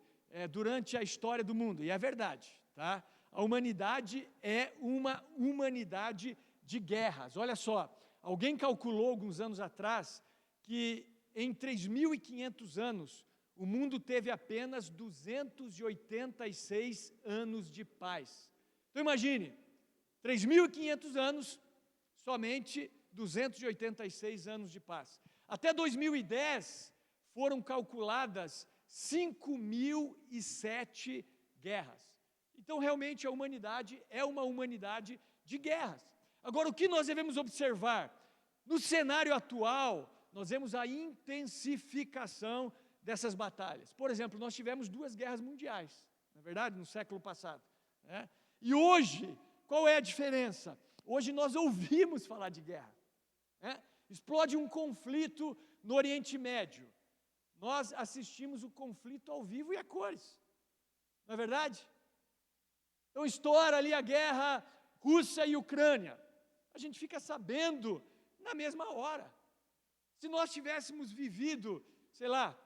durante a história do mundo, e é verdade, tá? A humanidade é uma humanidade de guerras. Olha só, alguém calculou alguns anos atrás que em 3.500 anos o mundo teve apenas 286 anos de paz. Então imagine, 3.500 anos, somente 286 anos de paz. Até 2010 foram calculadas 5.007 guerras. Então realmente a humanidade é uma humanidade de guerras. Agora o que nós devemos observar? No cenário atual, nós vemos a intensificação dessas batalhas. Por exemplo, nós tivemos 2 guerras mundiais, não é verdade? No século passado. Né? E hoje, qual é a diferença? Hoje nós ouvimos falar de guerra. Né? Explode um conflito no Oriente Médio. Nós assistimos o conflito ao vivo e a cores. Não é verdade? Então estoura ali a guerra Rússia e Ucrânia. A gente fica sabendo na mesma hora. Se nós tivéssemos vivido, sei lá,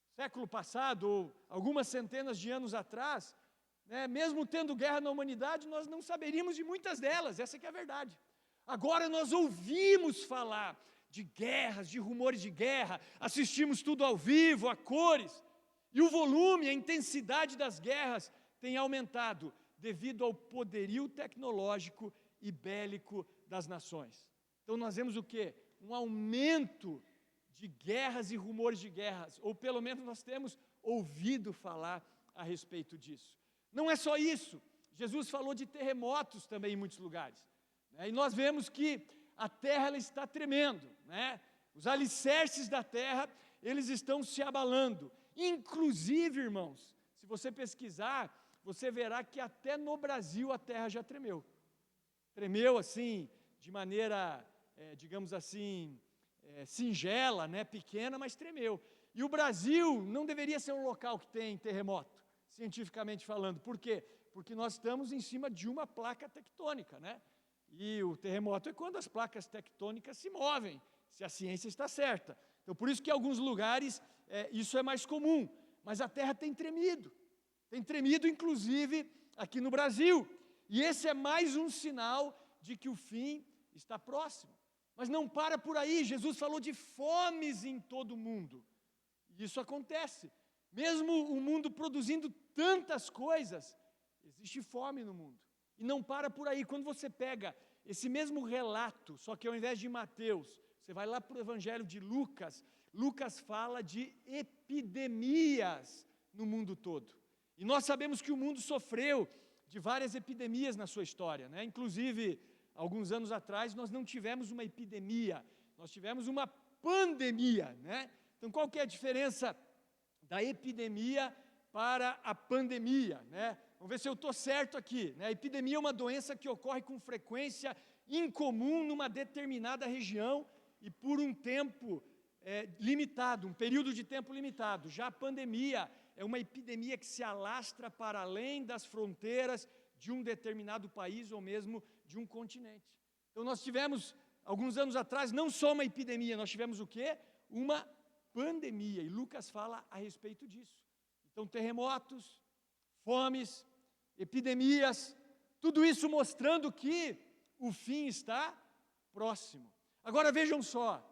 século passado, ou algumas centenas de anos atrás, mesmo tendo guerra na humanidade, nós não saberíamos de muitas delas, essa que é a verdade. Agora nós ouvimos falar de guerras, de rumores de guerra, assistimos tudo ao vivo, a cores, e o volume, a intensidade das guerras tem aumentado devido ao poderio tecnológico e bélico das nações. Então nós vemos o quê? Um aumento de guerras e rumores de guerras, ou pelo menos nós temos ouvido falar a respeito disso. Não é só isso, Jesus falou de terremotos também em muitos lugares, né? E nós vemos que a terra ela está tremendo, né? Os alicerces da terra, eles estão se abalando. Inclusive, irmãos, se você pesquisar, você verá que até no Brasil a terra já tremeu. Tremeu assim, de maneira, digamos assim, singela, né, pequena, mas tremeu. E o Brasil não deveria ser um local que tem terremoto, cientificamente falando. Por quê? Porque nós estamos em cima de uma placa tectônica, né? E o terremoto é quando as placas tectônicas se movem, se a ciência está certa. Então, por isso que em alguns lugares isso é mais comum. Mas a terra tem tremido inclusive aqui no Brasil. E esse é mais um sinal de que o fim está próximo. Mas não para por aí, Jesus falou de fomes em todo o mundo. E isso acontece. Mesmo o mundo produzindo tantas coisas, existe fome no mundo. E não para por aí. Quando você pega esse mesmo relato, só que ao invés de Mateus, você vai lá para o Evangelho de Lucas, Lucas fala de epidemias no mundo todo. E nós sabemos que o mundo sofreu de várias epidemias na sua história, né? Inclusive, alguns anos atrás, nós não tivemos uma epidemia, nós tivemos uma pandemia, né? Então, qual que é a diferença da epidemia para a pandemia, né? Vamos ver se eu estou certo aqui, né? A epidemia é uma doença que ocorre com frequência incomum numa determinada região e por um tempo limitado, um período de tempo limitado. Já a pandemia é uma epidemia que se alastra para além das fronteiras de um determinado país ou mesmo de um continente. Então nós tivemos, alguns anos atrás, não só uma epidemia, nós tivemos o quê? Uma pandemia, e Lucas fala a respeito disso. Então terremotos, fomes, epidemias, tudo isso mostrando que o fim está próximo. Agora vejam só,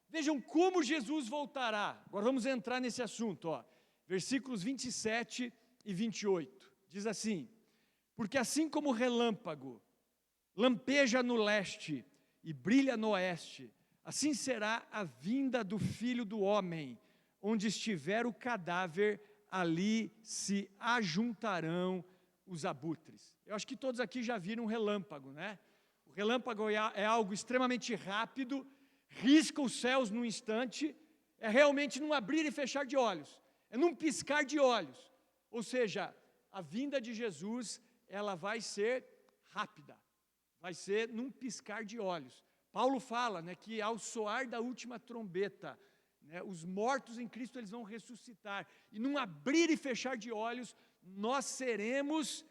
vejam como Jesus voltará. Agora vamos entrar nesse assunto, versículos 27 e 28. Diz assim: porque assim como o relâmpago lampeja no leste e brilha no oeste, assim será a vinda do Filho do Homem. Onde estiver o cadáver, ali se ajuntarão os abutres. Eu acho que todos aqui já viram um relâmpago, né? O relâmpago é algo extremamente rápido, risca os céus num instante, é realmente num abrir e fechar de olhos, é num piscar de olhos. Ou seja, a vinda de Jesus, ela vai ser rápida, vai ser num piscar de olhos. Paulo fala, né, que ao soar da última trombeta, né, os mortos em Cristo eles vão ressuscitar, e num abrir e fechar de olhos, nós seremos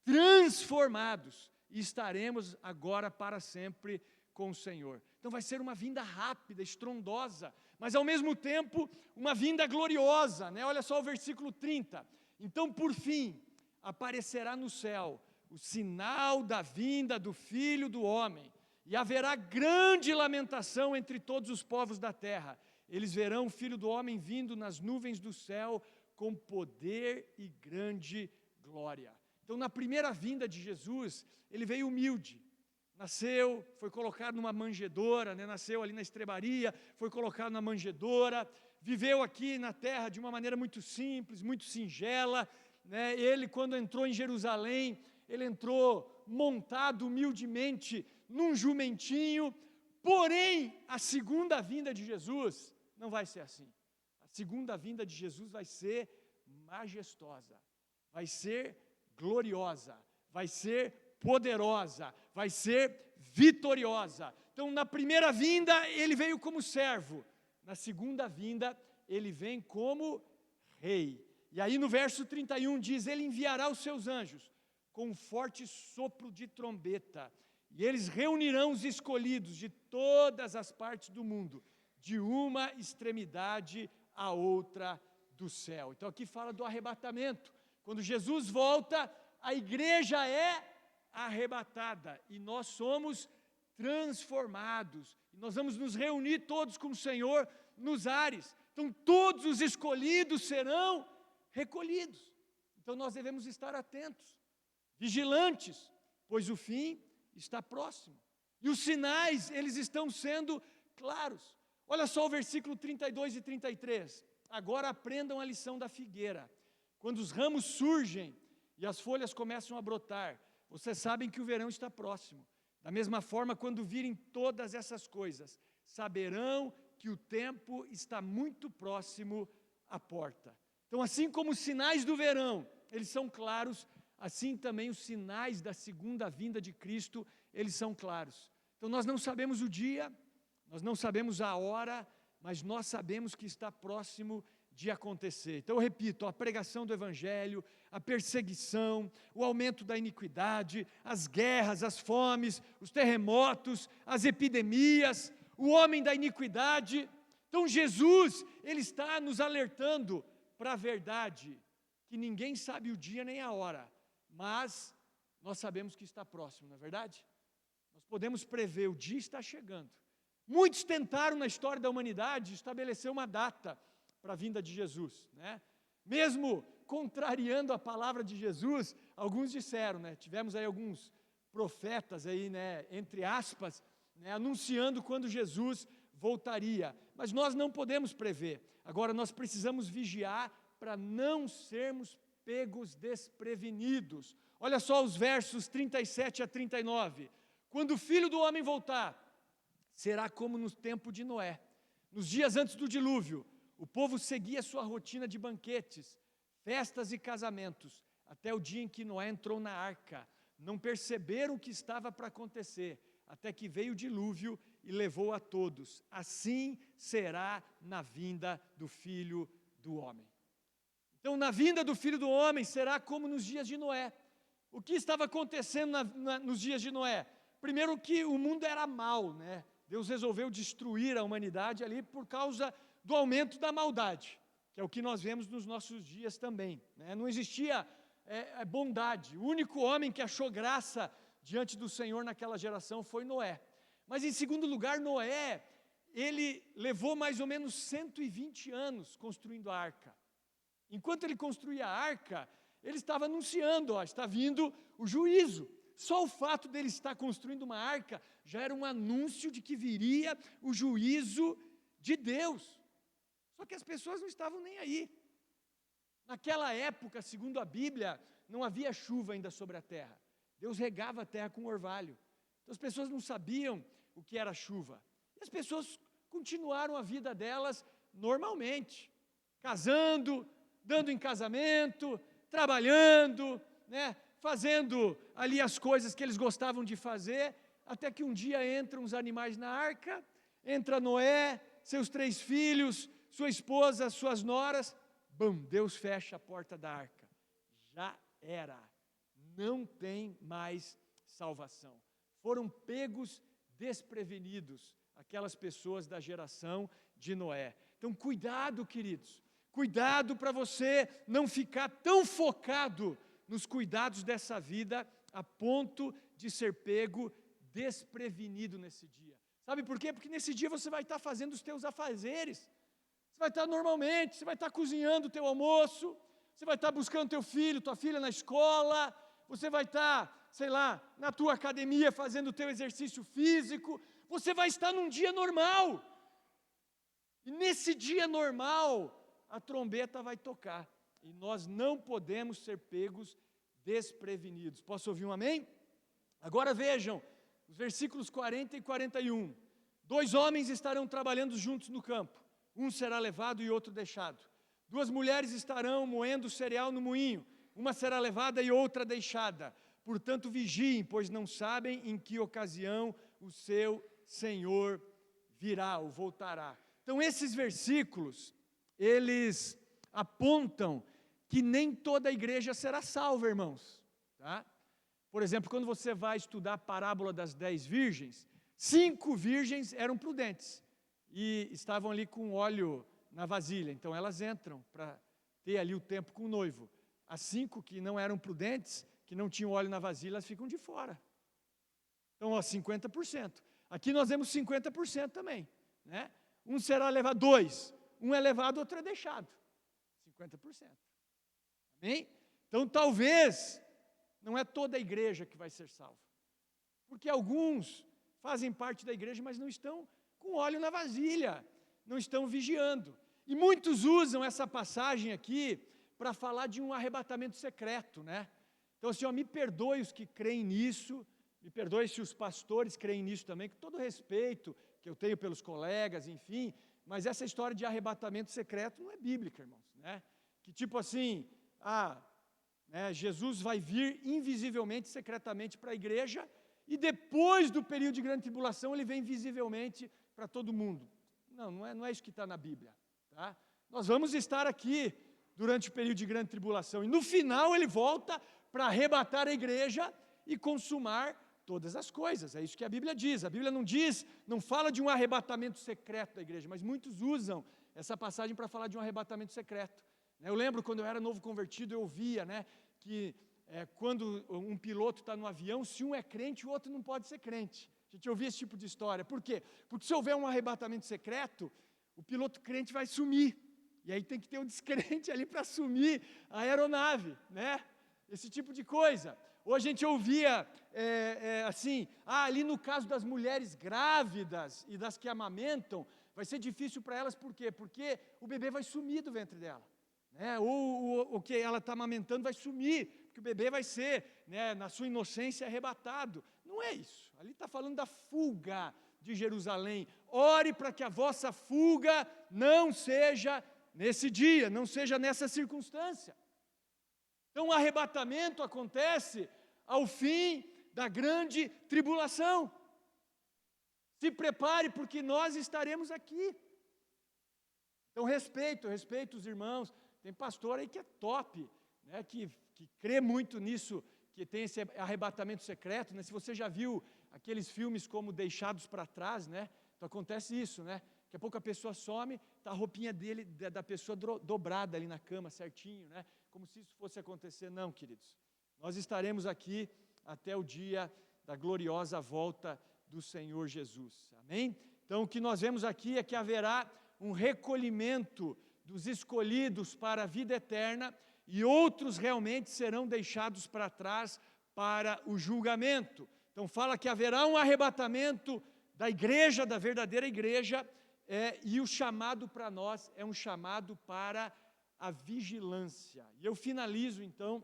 transformados, e estaremos agora para sempre com o Senhor. Então vai ser uma vinda rápida, estrondosa, mas ao mesmo tempo uma vinda gloriosa, né? Olha só o versículo 30. Então por fim aparecerá no céu o sinal da vinda do Filho do Homem, e haverá grande lamentação entre todos os povos da terra. Eles verão o Filho do Homem vindo nas nuvens do céu com poder e grande glória. Então, na primeira vinda de Jesus, ele veio humilde. Nasceu, foi colocado numa manjedoura, né? Nasceu ali na estrebaria, foi colocado na manjedoura, viveu aqui na terra de uma maneira muito simples, muito singela, né? Ele, quando entrou em Jerusalém, ele entrou montado humildemente num jumentinho. Porém, a segunda vinda de Jesus não vai ser assim. A segunda vinda de Jesus vai ser majestosa, vai ser gloriosa, vai ser poderosa, vai ser vitoriosa. Então, na primeira vinda, ele veio como servo. Na segunda vinda, ele vem como rei. E aí no verso 31 diz: ele enviará os seus anjos com um forte sopro de trombeta, e eles reunirão os escolhidos de todas as partes do mundo, de uma extremidade à outra do céu. Então aqui fala do arrebatamento. Quando Jesus volta, a igreja é arrebatada e nós somos transformados. E nós vamos nos reunir todos com o Senhor nos ares. Então todos os escolhidos serão recolhidos. Então nós devemos estar atentos, vigilantes, pois o fim está próximo. E os sinais, eles estão sendo claros. Olha só o versículo 32 e 33. Agora aprendam a lição da figueira. Quando os ramos surgem e as folhas começam a brotar, vocês sabem que o verão está próximo. Da mesma forma, quando virem todas essas coisas, saberão que o tempo está muito próximo à porta. Então, assim como os sinais do verão, eles são claros, assim também os sinais da segunda vinda de Cristo, eles são claros. Então, nós não sabemos o dia, nós não sabemos a hora, mas nós sabemos que está próximo de acontecer. Então eu repito, a pregação do Evangelho, a perseguição, o aumento da iniquidade, as guerras, as fomes, os terremotos, as epidemias, o homem da iniquidade. Então Jesus, ele está nos alertando para a verdade, que ninguém sabe o dia nem a hora, mas nós sabemos que está próximo, não é verdade? Nós podemos prever, o dia está chegando. Muitos tentaram na história da humanidade estabelecer uma data para a vinda de Jesus, né? Mesmo contrariando a palavra de Jesus, alguns disseram, né? Tivemos aí alguns profetas aí, né, entre aspas, né, anunciando quando Jesus voltaria. Mas nós não podemos prever. Agora nós precisamos vigiar para não sermos pegos desprevenidos. Olha só os versos 37 a 39. Quando o Filho do Homem voltar, será como no tempo de Noé. Nos dias antes do dilúvio, o povo seguia sua rotina de banquetes, festas e casamentos, até o dia em que Noé entrou na arca. Não perceberam o que estava para acontecer, até que veio o dilúvio e levou a todos. Assim será na vinda do Filho do Homem. Então, na vinda do Filho do Homem será como nos dias de Noé. O que estava acontecendo nos dias de Noé? Primeiro que o mundo era mau, né? Deus resolveu destruir a humanidade ali por causa do aumento da maldade, que é o que nós vemos nos nossos dias também, né? Não existia bondade. O único homem que achou graça diante do Senhor naquela geração foi Noé. Mas em segundo lugar, Noé, ele levou mais ou menos 120 anos construindo a arca. Enquanto ele construía a arca, ele estava anunciando, está vindo o juízo. Só o fato dele estar construindo uma arca já era um anúncio de que viria o juízo de Deus. Só que as pessoas não estavam nem aí. Naquela época, segundo a Bíblia, não havia chuva ainda sobre a terra. Deus regava a terra com orvalho. Então as pessoas não sabiam o que era chuva. E as pessoas continuaram a vida delas normalmente, casando, dando em casamento, trabalhando, né, fazendo ali as coisas que eles gostavam de fazer, até que um dia entram os animais na arca, entra Noé, seus 3 filhos, sua esposa, suas noras, bum, Deus fecha a porta da arca. Já era, não tem mais salvação. Foram pegos desprevenidos aquelas pessoas da geração de Noé. Então, cuidado, queridos. Cuidado para você não ficar tão focado nos cuidados dessa vida a ponto de ser pego desprevenido nesse dia. Sabe por quê? Porque nesse dia você vai estar fazendo os teus afazeres. Você vai estar normalmente, você vai estar cozinhando o teu almoço, você vai estar buscando teu filho, tua filha na escola, você vai estar, sei lá, na tua academia fazendo o teu exercício físico, você vai estar num dia normal. E nesse dia normal, a trombeta vai tocar, e nós não podemos ser pegos desprevenidos. Posso ouvir um amém? Agora vejam, os versículos 40 e 41. 2 homens estarão trabalhando juntos no campo, um será levado e outro deixado. 2 mulheres estarão moendo cereal no moinho, uma será levada e outra deixada. Portanto, vigiem, pois não sabem em que ocasião o seu Senhor virá ou voltará. Então, esses versículos, eles apontam que nem toda a igreja será salva, irmãos. Tá? Por exemplo, quando você vai estudar a parábola das 10 virgens, 5 virgens eram prudentes e estavam ali com óleo na vasilha. Então, elas entram para ter ali o tempo com o noivo. As 5 que não eram prudentes, que não tinham óleo na vasilha, elas ficam de fora. Então, 50%. Aqui nós vemos 50% também. Né? Um será levado, 2. Um é levado, outro é deixado. 50%. Amém? Então, talvez, não é toda a igreja que vai ser salva. Porque alguns fazem parte da igreja, mas não estão com óleo na vasilha, não estão vigiando. E muitos usam essa passagem aqui para falar de um arrebatamento secreto, né? Então, assim, me perdoe os que creem nisso, me perdoe se os pastores creem nisso também, com todo o respeito que eu tenho pelos colegas, enfim, mas essa história de arrebatamento secreto não é bíblica, irmãos, né? Que tipo assim, Jesus vai vir invisivelmente, secretamente para a igreja, e depois do período de grande tribulação, ele vem visivelmente para todo mundo. Não é isso que está na Bíblia. Tá? Nós vamos estar aqui durante o período de grande tribulação, e no final ele volta para arrebatar a igreja e consumar todas as coisas. É isso que a Bíblia diz. A Bíblia não fala de um arrebatamento secreto da igreja, mas muitos usam essa passagem para falar de um arrebatamento secreto. Eu lembro quando eu era novo convertido, eu ouvia, né, que quando um piloto está no avião, se um é crente, o outro não pode ser crente. A gente ouvia esse tipo de história. Por quê? Porque se houver um arrebatamento secreto, o piloto crente vai sumir. E aí tem que ter um descrente ali para assumir a aeronave, né? Esse tipo de coisa. Ou a gente ouvia ali no caso das mulheres grávidas e das que amamentam, vai ser difícil para elas, por quê? Porque o bebê vai sumir do ventre dela. Né? Ou o que ela está amamentando vai sumir, porque o bebê vai ser, né, na sua inocência, arrebatado. Não é isso. Ali está falando da fuga de Jerusalém. Ore para que a vossa fuga não seja nesse dia, não seja nessa circunstância. Então o arrebatamento acontece ao fim da grande tribulação. Se prepare, porque nós estaremos aqui. Então, respeito os irmãos. Tem pastor aí que é top, né, que crê muito nisso, que tem esse arrebatamento secreto, né? Se você já viu aqueles filmes como Deixados para Trás, né? Então acontece isso, né? Daqui a pouco a pessoa some, tá a roupinha da pessoa dobrada ali na cama, certinho, né? Como se isso fosse acontecer. Não, queridos. Nós estaremos aqui até o dia da gloriosa volta do Senhor Jesus. Amém? Então o que nós vemos aqui é que haverá um recolhimento dos escolhidos para a vida eterna, e outros realmente serão deixados para trás para o julgamento. Então fala que haverá um arrebatamento da igreja, da verdadeira igreja, e o chamado para nós é um chamado para a vigilância. E eu finalizo então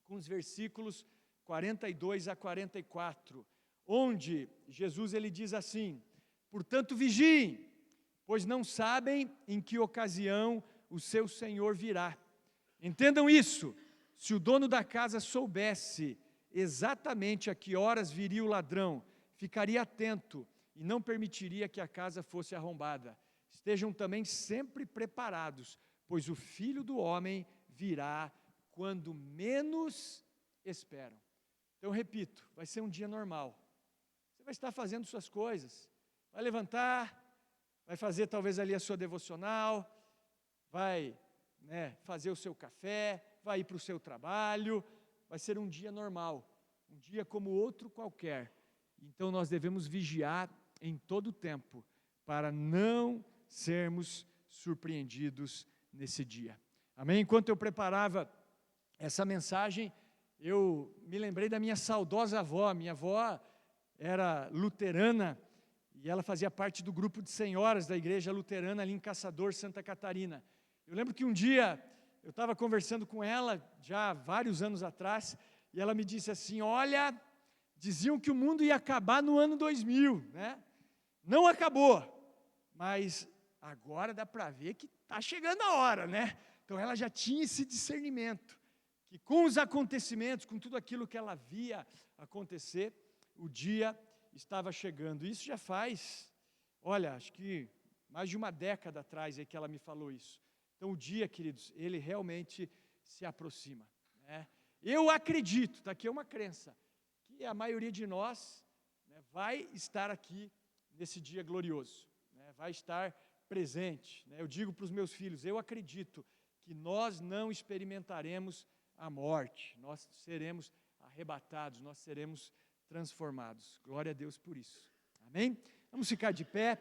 com os versículos 42 a 44, onde Jesus ele diz assim: portanto vigiem, pois não sabem em que ocasião o seu Senhor virá. Entendam isso, se o dono da casa soubesse exatamente a que horas viria o ladrão, ficaria atento e não permitiria que a casa fosse arrombada. Estejam também sempre preparados, pois o Filho do Homem virá quando menos esperam. Então, repito, vai ser um dia normal. Você vai estar fazendo suas coisas, vai levantar, vai fazer talvez ali a sua devocional, vai fazer o seu café, vai ir para o seu trabalho, vai ser um dia normal, um dia como outro qualquer. Então nós devemos vigiar em todo o tempo, para não sermos surpreendidos nesse dia. Amém? Enquanto eu preparava essa mensagem, eu me lembrei da minha saudosa avó. Minha avó era luterana, e ela fazia parte do grupo de senhoras da igreja luterana ali em Caçador, Santa Catarina. Eu lembro que um dia eu estava conversando com ela, já há vários anos atrás, e ela me disse assim: olha, diziam que o mundo ia acabar no ano 2000, né? Não acabou, mas agora dá para ver que está chegando a hora, né? Então ela já tinha esse discernimento, que com os acontecimentos, com tudo aquilo que ela via acontecer, o dia estava chegando. Isso já faz, olha, acho que mais de uma década atrás é que ela me falou isso. Então o dia, queridos, ele realmente se aproxima, né? Eu acredito, está aqui uma crença, que a maioria de nós, né, vai estar aqui nesse dia glorioso, né, vai estar presente, né? Eu digo para os meus filhos, eu acredito que nós não experimentaremos a morte, nós seremos arrebatados, nós seremos transformados. Glória a Deus por isso. Amém? Vamos ficar de pé.